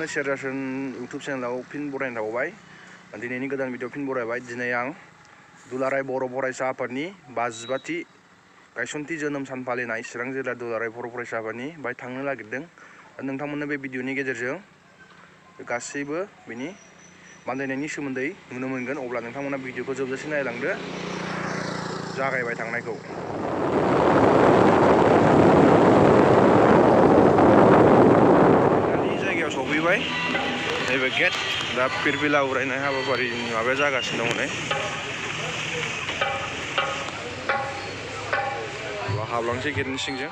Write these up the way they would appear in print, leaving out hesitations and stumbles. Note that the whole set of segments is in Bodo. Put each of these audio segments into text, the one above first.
नोंथांमोननो शेयारजासन इउटुब चेनेलाव फिन बरायनाय थाबावबाय। दिनैनि गोदान भिडिअ फिन बरायबाय। दिनै आं दुलाराय बर' फरायसा आफादनि 52थि गायसनथि जोनोम सान फालिनाय चिरां जिल्ला दुलाराय बर' फरायसा आफादनि बाहाय थांनो नागिरदों। नोंथांमोननो बे भिडिअनि गेजेरजों गासैबो बिनि बानजायनायनि सोमोन्दै नुनो मोनगोन। अब्ला नोंथांमोना भिडिअखौ जोबजासिम नायलांदो। जागायबाय थांनायखौ। जायगायाव सफैबाय। नैबे गेट दा फिरफिला उरायनाय हाबाफारिनि माबाया जागासिनो दं नै। हाबलांसै गेटनि सिंजों।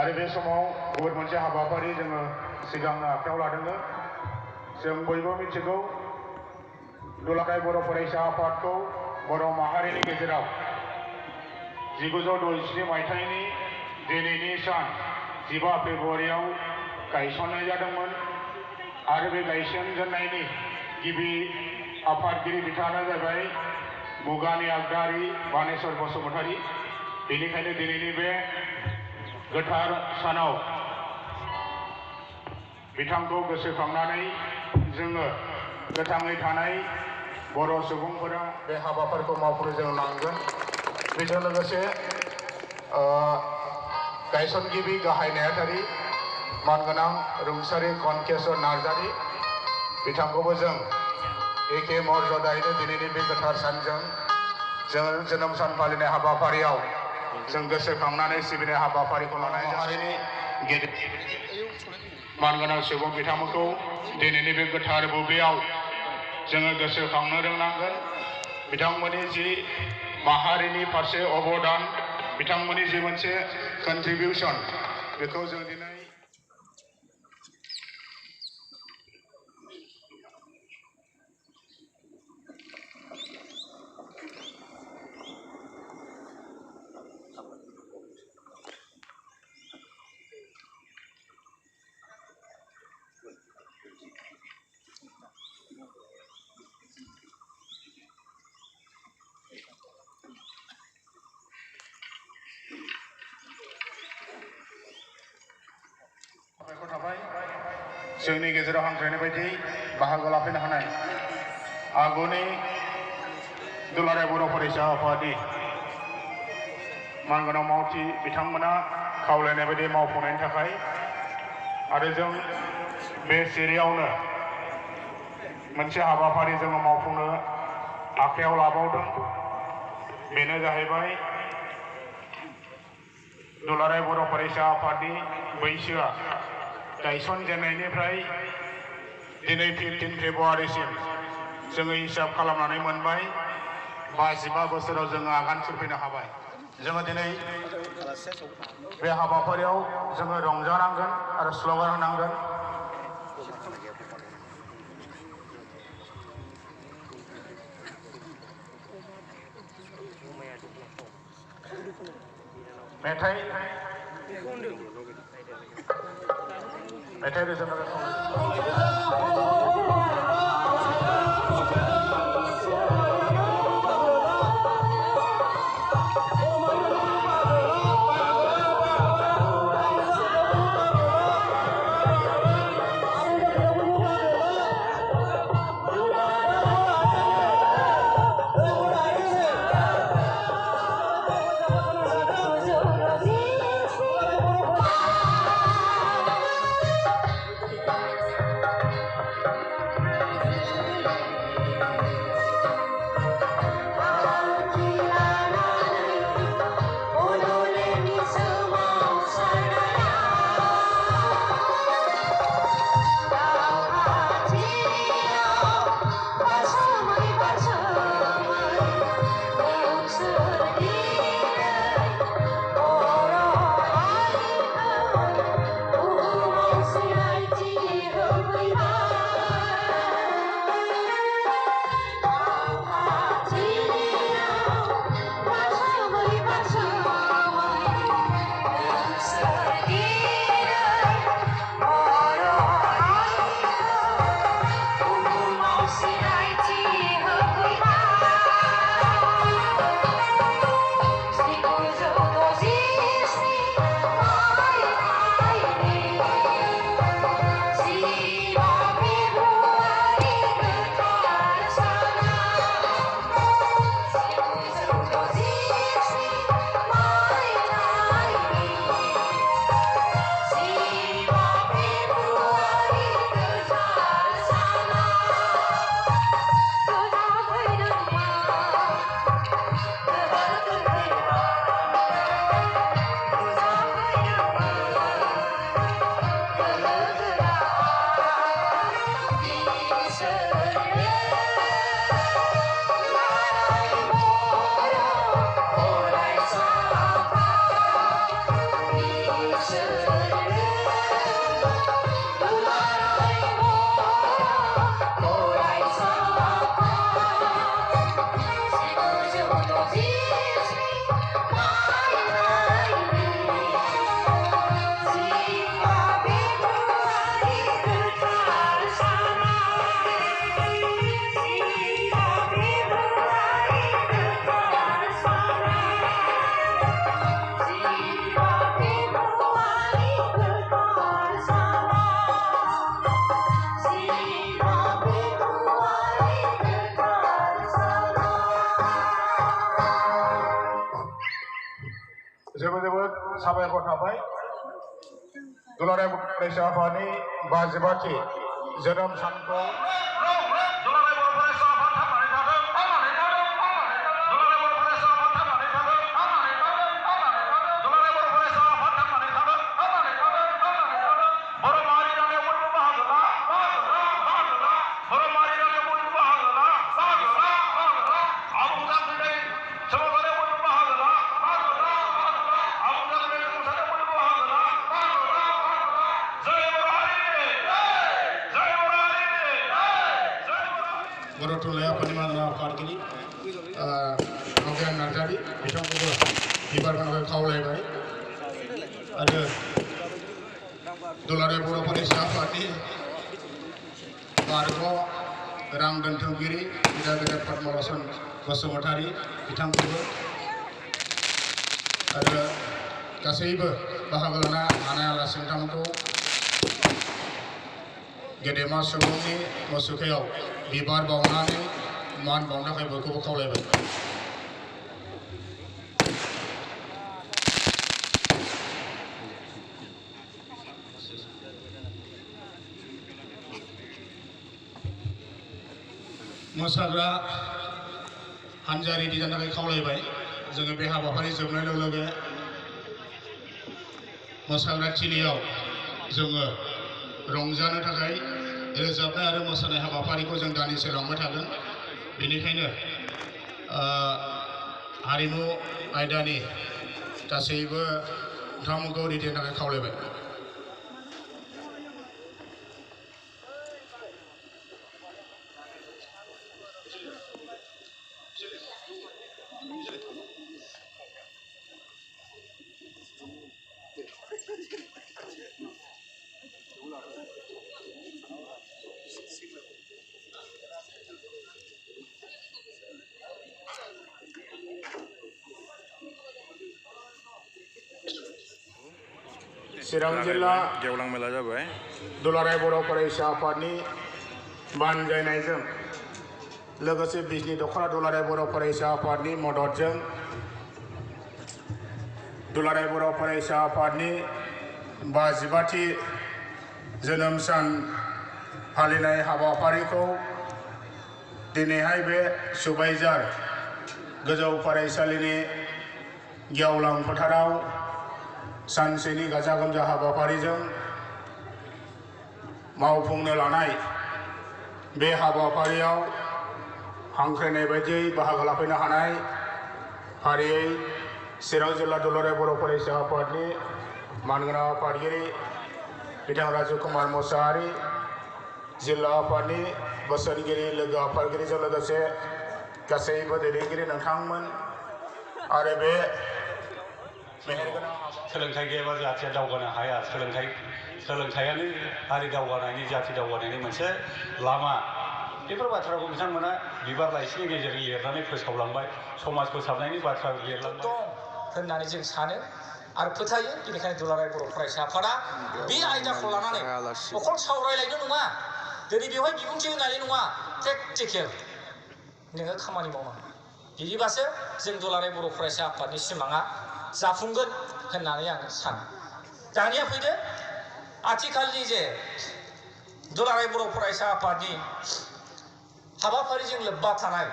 आरो बे समाव गुबुन मोनसे हाबाफारि जोङो सिगांनो आखायाव लादोंमोन। जों बयबो मिथिगौ दुलाराय बर' फरायसा आफादखौ बर' माहारिनि गेजेराव 1967 मायथाइनि दिनैनि सान 15 फेब्रुआरियाव गायसननाय जादोंमोन। आरो बे गायसनजेननायनि गिबि आफादगिरि बिथाङानो जाबाय मुगानि आगदारि बानेश्वर बसुमतारी। बेनिखायनो दिनैनि बे गोथार सानाव बिथांखौ गोसोखांनानै जोङो गोथाङै थानाय बर' सुबुंफोरा बे हाबाफारिखौ मावफुंनो जों नांगोन। बेजों लोगोसे गायसनगिरि गाहाय नेहाथारि मानगोनां रुंसारि कनकेश्वर नार्जारी बिथांखौबो जों एखे मर्यादायैनो दिनैनि बे गोथार सानजों जोनोम सान फालिनाय हाबाफारियाव जों गोसोखांनानै सिबिनाय हाबाफारिखौ लानाय हारिनि गेदेर मानगोनां सुबुं बिथांमोनखौ दिनैनि बे गोथार बुब्लियाव जोङो गोसोखांनो रोंनांगोन। बिथांमोननि जि माहारिनि फारसे अबदान, बिथांमोननि जि मोनसे कन्ट्रिबिउसन, बेखौ जों दिनै जोंनि गेजेराव हांख्रायनाय बायदि बाहागो लाफैनो हानाय आगुनि दुलाराय बर' फरायसा आफादनि मानगोनां मावथि बिथांमोना खावलायनाय बायदि मावफुंनायनि थाखाय आरो जों बे सिरियावनो मोनसे हाबाफारि जोङो मावफुंनो आखायाव लाबावदों बेनो जाहैबाय दुलाराय बर' फरायसा आफादनि बैसोआ गायसनजेननायनिफ्राय दिनै 15 फेब्रुवारिसिम जोङो हिसाब खालामनानै मोनबाय 55 बोसोराव जोङो आगान सुरफैनो हाबाय जोङो दिनै बे हाबाफारियाव जोङो रंजानांगोन आरो स्ल'गान होनांगोन मेथाइ रोजाबनांगोन जोबोद साबायखर थाबाय दुलाराय फरायसा आफादनि 55थि जोनोम सानखौ दुलाराय बर' फरायसा आफाद थांनानै थाथों दुलाराय बर' फरायसा आफाद थांनानै थाथों दुलाराय बर' फरायसा आफाद थांनानै थाथों बर' माहारि दानायाव बयबो बाहागो ला बर' माहारि दानायाव बयबो बाहागो ला आबुं जांख्रिथाय सोमावसारनायाव बयबो बाहागो ला बर' थुनलाइ आफादनि मानगोनां आफादगिरि नार्जारि बिथांखौबो बिबार बाननो खावलायबाय आरो दुलाराय बर' फरायसा आफादनि बारग' रां दोनथुमगिरि गेदेर गेदेर पद्मभूषण बसुमतारी बिथांखौबो आरो गासैबो बाहागो लानो हानाय आलासि बिथांमोनखौ गेदेमा सुबुंनि मुसुखायाव बिबार बावनानै मान बावनो थाखाय बयखौबो खावलायबाय। मोसाग्रा हानजा रेडि जानो थाखाय खावलायबाय। जोङो बे हाबाफारि जोबनाय लोगो लोगो मोसाग्रा थिलियाव जोङो रंजानो थाखाय रोजाबनाय आरो मोसानाय हाबाफारिखौ जों दानिसो लांबाय थागोन। बेनिखायनो हारिमु आयदानि गासैबो नोंथांमोनखौ रेडि जानो थाखाय खावलायबाय। चिरां जिल्ला गेवलां मेला जाबाय। दुलाराय बर' फरायसा आफादनि बानजायनायजों लोगोसे बिजनि दख'ना दुलाराय बर' फरायसा आफादनि मददजों दुलाराय बर' फरायसा आफादनि 52थि जोनोम सान फालिनाय हाबाफारिखौ दिनैहाय बे सुबाइजार गोजौ फरायसालिनि गेवलां फोथाराव सानसेनि गाजा गोमजा हाबाफारिजों मावफुंनो लानाय बे हाबाफारियाव हांख्रायनाय बायदियै बाहागो लाफैनो हानाय फारियै चिरां जिल्ला दुलाराय बर' फरायसा आफादनि मानगोनां आफादगिरि बिथां राजु कुमार मुसाहारि, जिल्ला आफादनि बोसोनगिरि लोगो आफादगिरिजों लोगोसे गासैबो दैदेनगिरि नोंथांमोन आरो बे सोलोंथाइ गैयाबा जाथिया दावगानो हाया। सोलोंथाइयानो हारि दावगानायनि जाथि दावगानायनि मोनसे लामा। बेफोर बाथ्राखौ बिथांमोना बिबार लाइसिनि गेजेरजों लिरनानै फोसावलांबाय। समाज फोसाबनायनि बाथ्रा लिरलांबाय दं होननानै जों सानो आरो फोथायो। बेनिखायनो दुलाराय बर' फरायसा आफादा बे आयदाखौ लानानै अखल सावरायलायनो नङा, दिनै बेवहाय बिबुंथि होनाय नङा, प्रेक्टिकेल नोङो खामानि मावनांगौ। बिदिबासो जों दुलाराय बर' फरायसा आफादनि सिमाङा जाफुंगोन होननानै आं सानो। दानिया फैदो आथिखालनि जे दुलाराय बर' फरायसा आफादनि हाबाफारिजों लोब्बा थानाय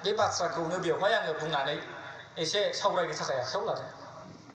बे बाथ्राखौनो बेवहाय आङो बुंनानै एसे सावरायनो थाखाय आखायाव लादों।